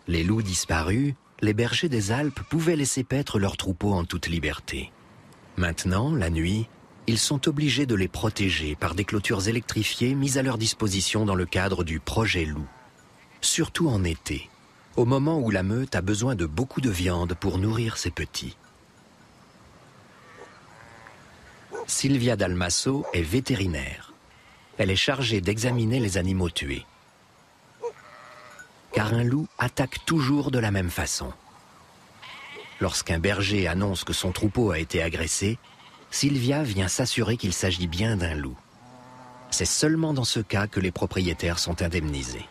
Les loups disparus, les bergers des Alpes pouvaient laisser paître leurs troupeaux en toute liberté. Maintenant, la nuit, ils sont obligés de les protéger par des clôtures électrifiées mises à leur disposition dans le cadre du projet Loup. Surtout en été, au moment où la meute a besoin de beaucoup de viande pour nourrir ses petits. Sylvia Dalmasso est vétérinaire. Elle est chargée d'examiner les animaux tués. Car un loup attaque toujours de la même façon. Lorsqu'un berger annonce que son troupeau a été agressé, Sylvia vient s'assurer qu'il s'agit bien d'un loup. C'est seulement dans ce cas que les propriétaires sont indemnisés.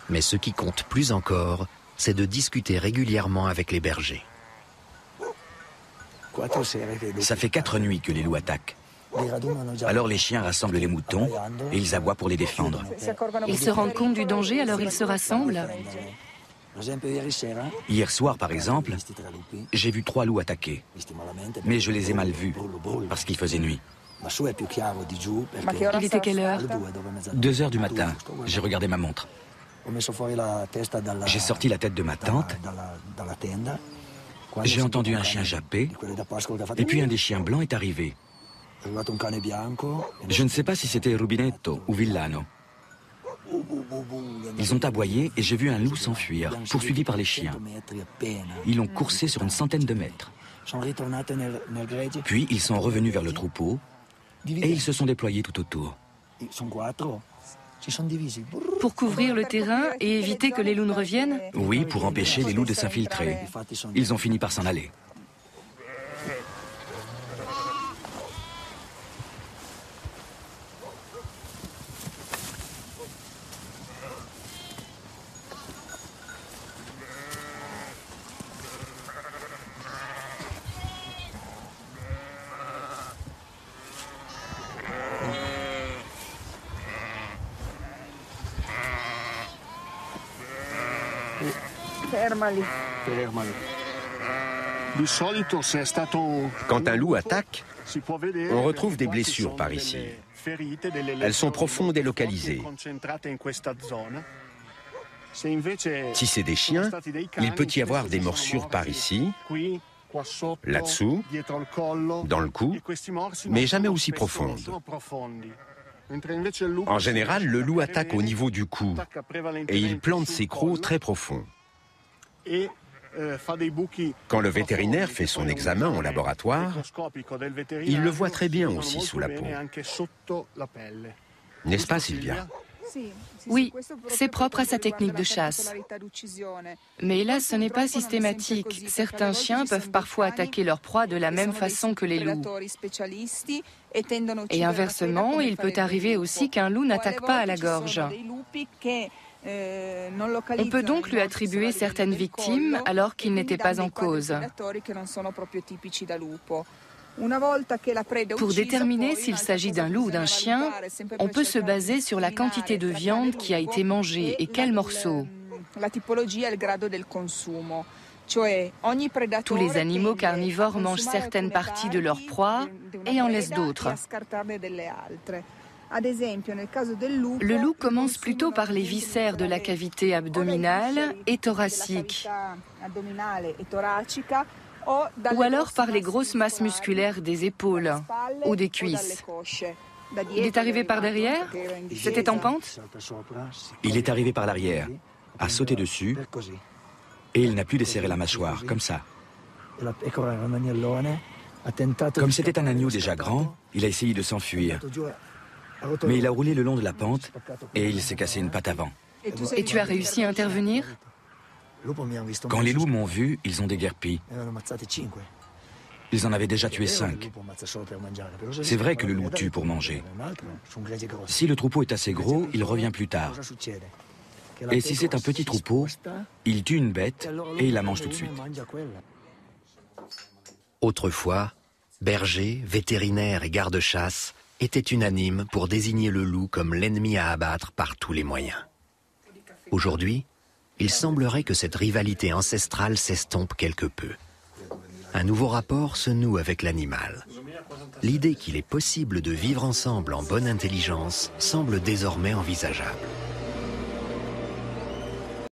Mais ce qui compte plus encore, c'est de discuter régulièrement avec les bergers. Ça fait 4 nuits que les loups attaquent. Alors les chiens rassemblent les moutons et ils aboient pour les défendre. Ils se rendent compte du danger, alors ils se rassemblent. Hier soir, par exemple, j'ai vu 3 loups attaquer. Mais je les ai mal vus, parce qu'il faisait nuit. Il était quelle heure? 2 heures du matin, j'ai regardé ma montre. J'ai sorti la tête de ma tente. J'ai entendu un chien japper, et puis un des chiens blancs est arrivé. Je ne sais pas si c'était Rubinetto ou Villano. Ils ont aboyé et j'ai vu un loup s'enfuir, poursuivi par les chiens. Ils l'ont coursé sur une centaine de mètres. Puis ils sont revenus vers le troupeau et ils se sont déployés tout autour. Pour couvrir le terrain et éviter que les loups ne reviennent? Oui, pour empêcher les loups de s'infiltrer. Ils ont fini par s'en aller. Quand un loup attaque, on retrouve des blessures par ici. Elles sont profondes et localisées. Si c'est des chiens, il peut y avoir des morsures par ici, là-dessous, dans le cou, mais jamais aussi profondes. En général, le loup attaque au niveau du cou et il plante ses crocs très profonds. Quand le vétérinaire fait son examen en laboratoire, il le voit très bien aussi sous la peau. N'est-ce pas, Sylvia? Oui, c'est propre à sa technique de chasse. Mais là, ce n'est pas systématique. Certains chiens peuvent parfois attaquer leur proie de la même façon que les loups. Et inversement, il peut arriver aussi qu'un loup n'attaque pas à la gorge. On peut donc lui attribuer certaines victimes alors qu'il n'était pas en cause. Pour déterminer s'il s'agit d'un loup ou d'un chien, on peut se baser sur la quantité de viande qui a été mangée et quels morceaux. Tous les animaux carnivores mangent certaines parties de leur proie et en laissent d'autres. Le loup commence plutôt par les viscères de la cavité abdominale et thoracique, ou alors par les grosses masses musculaires des épaules ou des cuisses. Il est arrivé par derrière? C'était en pente? Il est arrivé par l'arrière, a sauté dessus, et il n'a plus desserré la mâchoire, comme ça. Comme c'était un agneau déjà grand, il a essayé de s'enfuir. Mais il a roulé le long de la pente et il s'est cassé une patte avant. Et tu as réussi à intervenir? Quand les loups m'ont vu, ils ont déguerpi. Ils en avaient déjà tué 5. C'est vrai que le loup tue pour manger. Si le troupeau est assez gros, il revient plus tard. Et si c'est un petit troupeau, il tue une bête et il la mange tout de suite. Autrefois, bergers, vétérinaires et gardes-chasse étaient unanimes pour désigner le loup comme l'ennemi à abattre par tous les moyens. Aujourd'hui, il semblerait que cette rivalité ancestrale s'estompe quelque peu. Un nouveau rapport se noue avec l'animal. L'idée qu'il est possible de vivre ensemble en bonne intelligence semble désormais envisageable.